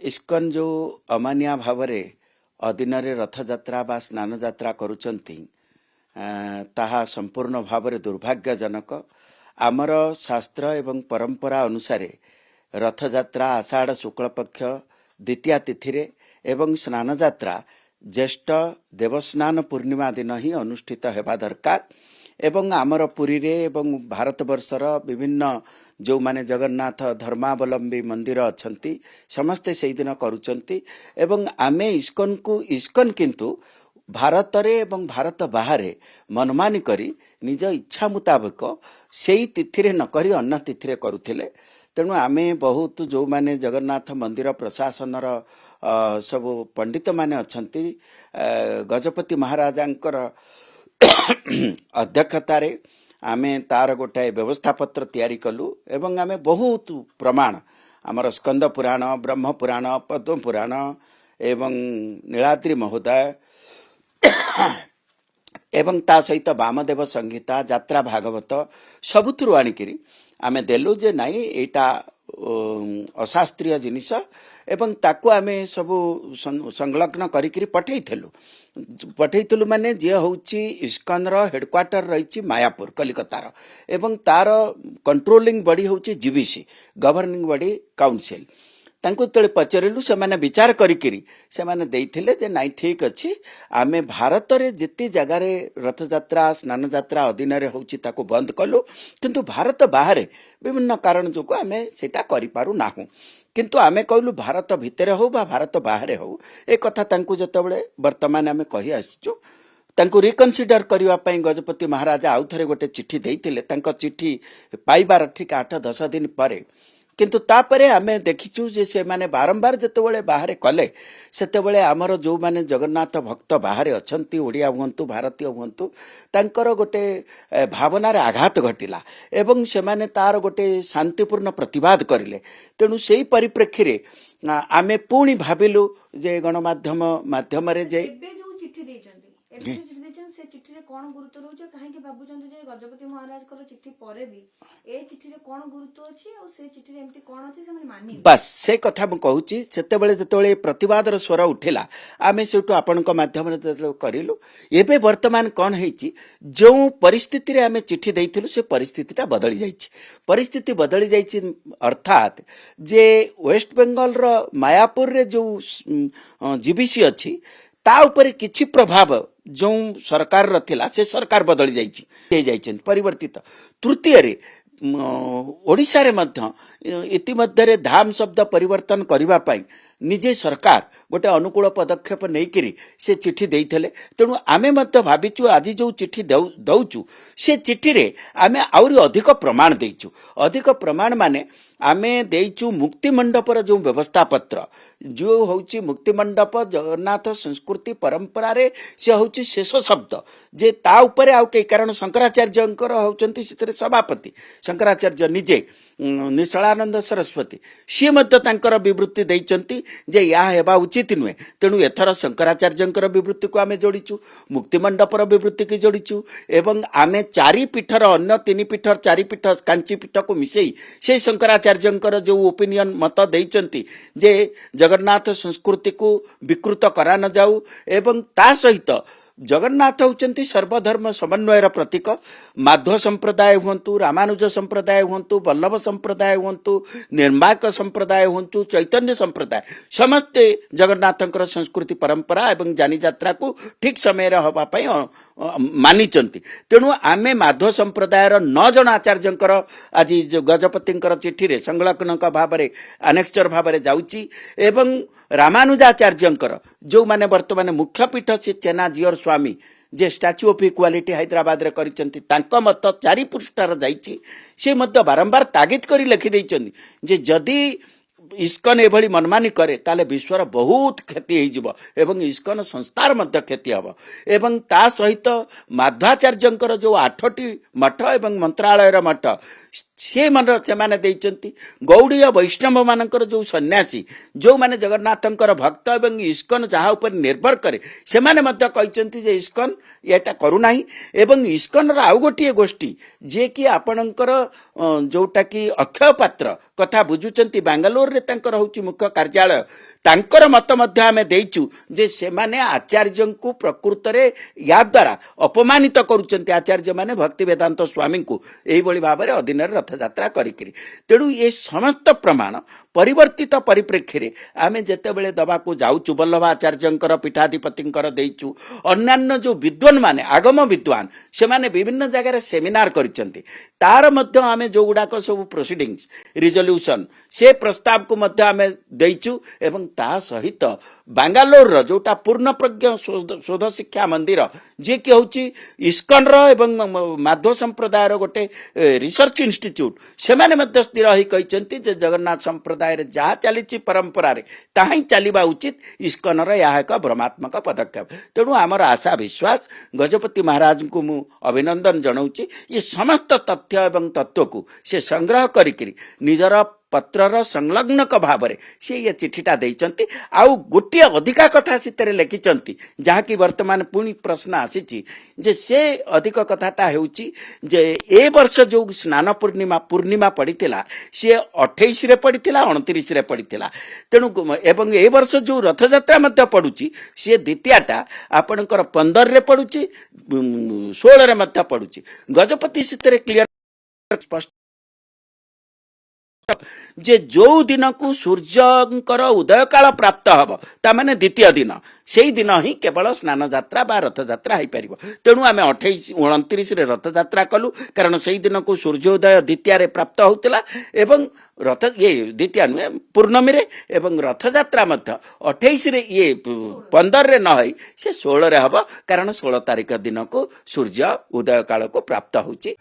इस्कन जो अमानिया भाव अधीन रथयात्रा बा स्नान यात्रा करुचंती ताहा संपूर्ण भाव दुर्भाग्यजनक। आमर शास्त्र एवं परंपरा अनुसार रथयात्रा आषाढ़ शुक्ल पक्ष द्वितीय तिथि एवं स्नान यात्रा ज्येष्ठ देवस्नान पूर्णिमा दिन ही अनुष्ठित हेबा दरकार। एवं आमर पुरी रे एवं भारत वर्षर विभिन्न जो माने जगन्नाथ धर्मावलंबी मंदिर अछंती समस्ते से दिन करुचंती एवं आमे इस्कन किंतु भारत रे एवं भारत बाहर मनमानी करी निज इच्छा मुताबिक सेई तिथि रे न करी अन्य तिथि रे करुथिले। तेणु आमे बहुत जो माने जगन्नाथ मंदिर प्रशासन सब पंडित माने अछंती गजपति महाराजांकर अध्यक्षतार आमे तार गोटाए व्यवस्था पत्र तैयारी कलु एवं आमे बहुत प्रमाण आमर स्कंद पुराण ब्रह्म पुराण पद्म पुराण एवं नीलाद्रि महोदय एवं ता सहित वामदेव संहिता यात्रा भागवत सबुथुरु आनिकिरी आमे देलु जे नाई एटा अशास्त्रीय जिनिस एवं ताकू आमे सबु संलग्न करिकिरी पठेइथलु माने जे होउची इस्कन रो हेडक्वार्टर रहिची मायापुर कलिकतार एवं तार कंट्रोलिंग बॉडी होउची जीबीसी गवर्निंग बॉडी काउंसिल। तांको तळे पचरेलु से माने विचार करिकिरी से माने देइथिले जे नाइ ठीक अछि आमे भारत रे जेती जगह रे रथ यात्रा स्नान यात्रा अधीन रे होउची ताको बंद कलु किंतु भारत बाहर विभिन्न कारण जोको आमे सेटा करि पारु नाहु। किंतु आमे कहलु भारत भितर हो बा भारत बाहर हो ए कथा तांको जतबळे वर्तमान आमे कहि आछिचु तांको रिकन्सिडर करबा पई गजपति महाराज आउ थरे गोटे चिट्ठी देइथिले। तांको चिट्ठी पाइबार ठीक 8-10 दिन परे किंतु तापरे आमे देखिचु जे से माने बारंबार जतबळे बाहर कले सेतबळे आमर जो माने जगन्नाथ भक्त बाहर अछंती ओडिया हुंतु भारतीय हुंतु तांकर गोटे भावना रे आघात घटिला एवं से माने तार गोटे शांतिपूर्ण प्रतिवाद करिले। तेणु सेही परिप्रेक्षी रे आमे पुणी भाबिलु जे गणमाध्यम माध्यम रे जे से चिट्ठी रे कोन गुरुत्व रहउछ काहे के बाबूचंद जे गजपति महाराज कर चिट्ठी परे भी ए चिट्ठी रे कोन गुरुत्व अछि और से चिट्ठी रे एम्ति कोन अछि से माने बस से कथा म कहूची सेतेबेले जेतेबेले प्रतिवादर स्वर उठिला आमे सेटु आपनक माध्यम रे करिलु। एबे वर्तमान कोन हेची जो परिस्थिति रे आमे चिट्ठी देइथिलु से परिस्थितिटा बदली जाईची। परिस्थिति बदली जाईची अर्थात जे वेस्ट बेंगल रो मायापुर रे जो जीबीसी अछि ता ऊपर किछि प्रभाव जो सरकार रथिला से सरकार बदली जाइछी परिवर्तित। तृतीय रे ओडिशा रे मध्य इतिमध्ये धाम शब्द परिवर्तन करिबा पई निजे सरकार गोटे अनुकूल पदक्षेप नैकिरी से चिट्ठी देइथले। तेणु आमे मध्य भाबिचु आज जो चिट्ठी दउचु से चिट्ठी रे आमे आउरी अधिक प्रमाण देइचु। अधिक प्रमाण माने आमे देइचु मुक्ति मंडपर जो व्यवस्था पत्र जो होउची मुक्ति मंडप जगन्नाथ संस्कृति परंपरा रे से होउची शेष शब्द जे ता ऊपरे आउ के कारण शंकराचार्यंकर होउचंती सितरे सभापति शंकराचार्य निजे निश्चलानंद सरस्वती सी मध्य तांकर विवृत्ति देइचंती जे या हेबा उचित नुहे। तेणु एथर शंकराचार्यंकर विवृत्ति को आमे जोड़ीचु मुक्ति मंडपर विवृत्ति की जोड़ीचु एवं आमे 4 पीठर अन्य 3 पीठर 4 पीठ कांची पीठ को मिसेई से शंकराचार्यंकर जो ओपिनियन मत देइचंती जे जगन्नाथ संस्कृति को विकृत करा न जाऊ एवं ता सहित जगन्नाथ होचंती सर्वधर्म समन्वयर प्रतीक। माध्व संप्रदाय हुंतु रामानुज संप्रदाय हुंतु वल्लभ संप्रदाय हुंतु निर्माक संप्रदाय हुंतु चैतन्य संप्रदाय समस्ते जगन्नाथंकर संस्कृति परंपरा एवं जानी यात्रा को ठीक समय रे हबा पई मानिचंती। तेणु आमे माध्व संप्रदाय 9 जन आचार्यंकर आज गजपतिंकर चिट्ठी रे संलग्नक भाव रे अनेक्चर भाव रे जाउची एवं रामानुजाचार्यंकर जो माने वर्तमान मुख्य पीठ से चेना जियर स्वामी जे स्टैच्यू ऑफ इक्वालिटी हैदराबाद रे करिचंती तांको मत 4 पृष्ठार जाईची से मध्य बारंबार तागिद करी लिखि दैचंती जे जदी इस्कन एभली मनमानी करे ताले विश्वर बहुत क्षति हो जिवो एवं इस्कन संस्थार मध्य क्षति हबो एवं ता सहित माध्वाचार्यंकर जो 8टी मठ एवं मंत्रालयर मठ से मन से देइचंती गौड़ीय वैष्णव मानकर जो सन्यासी जो माने जगन्नाथंकर भक्त एवं इस्कन जहाँ उपर निर्भर करे से माने मध्य कहते जे इस्कन एटा करूनाही एवं इस्कन आउ गोटे गोष्ठी जे कि आपणकर जोटा कि अक्षय पात्र कथा बुझुचंती बेंगालोर रे तांकर होची मुख्य कार्यालय तांकर मत मध्य आमे देइचु जे से माने आचार्य को प्रकृत रे या द्वारा अपमानित करूचंती आचार्य माने भक्ति वेदांत स्वामी को एही बळी भाबरे अधीन रथ यात्रा करिकरी तेणु ये समस्त प्रमाण परिवर्तित परिप्रेक्षी रे आमे जेतेबेले दबाको जाउचु वल्लभाचार्यंकर पीठाधिपतिंकर देइचु अन्यान्य जो विद्वान माने आगम विद्वान से माने विभिन्न जगह सेमिनार करिसंती तार मध्य आमे जो गुडाक सब प्रोसीडिंग्स रिजोल्यूशन से प्रस्ताव को मध्य आमे देइचु एवं ता सहित बेंगालोर रो जोटा पूर्ण प्रज्ञ शोध शिक्षा मंदिर जे कि होची इस्कन रो एवं माधव संप्रदाय रो गोटे रिसर्च इंस्टीट्यूट से माने मध्य स्थिर ही कहिसंती जे जगन्नाथ संप्रदाय रे जहा चलीची परंपरा रे ताही चलीबा उचित इस्कन रो या एक भ्रमात्मक पदक्षेप तेणु आमर आशा विश्वास गजपति महाराज को मु अभिनंदन जनाऊची ये समस्त तथ्य एवं तत्व को से संग्रह करिकरी निजर पत्रर संलग्नक भाव से ये चिठीटा देइचंती आउ गोटे अधिका कथा सितरे लिखिचंती जहाँकि वर्तमान पुणी प्रश्न आसीची जे से अधिक कथाटा हेउची जे ए वर्ष जो स्नान पूर्णिमा पड़ीथिला से 28 रे पड़ीथिला 29 रे पड़ीथिला तेणु एवं ए वर्ष जो रथयात्रा मध्य पड़ुची से द्वितीयटा आपणकर 15 रे पड़ुची 16 रे मध्य पड़ुची गजपति सितरे क्लियर स्पष्ट जे जो दिन को सूर्यंकर उदय काल प्राप्त हब तामाने द्वितीय दिन से दिन ही केवल स्नान यात्रा बा रथ यात्रा हो पार तेणु आम 28-29 रे रथ यात्रा कलु कारण से दिन को सूर्योदय द्वितीय रे प्राप्त होता एवं रथ ये द्वितीय नुहे पूर्णमी रे एवं रथ यात्रा मध्य 28 रे ये 15 रे न होई से 16 रे हब कारण 16 तारिख दिन को सूर्य उदय काल को प्राप्त होची।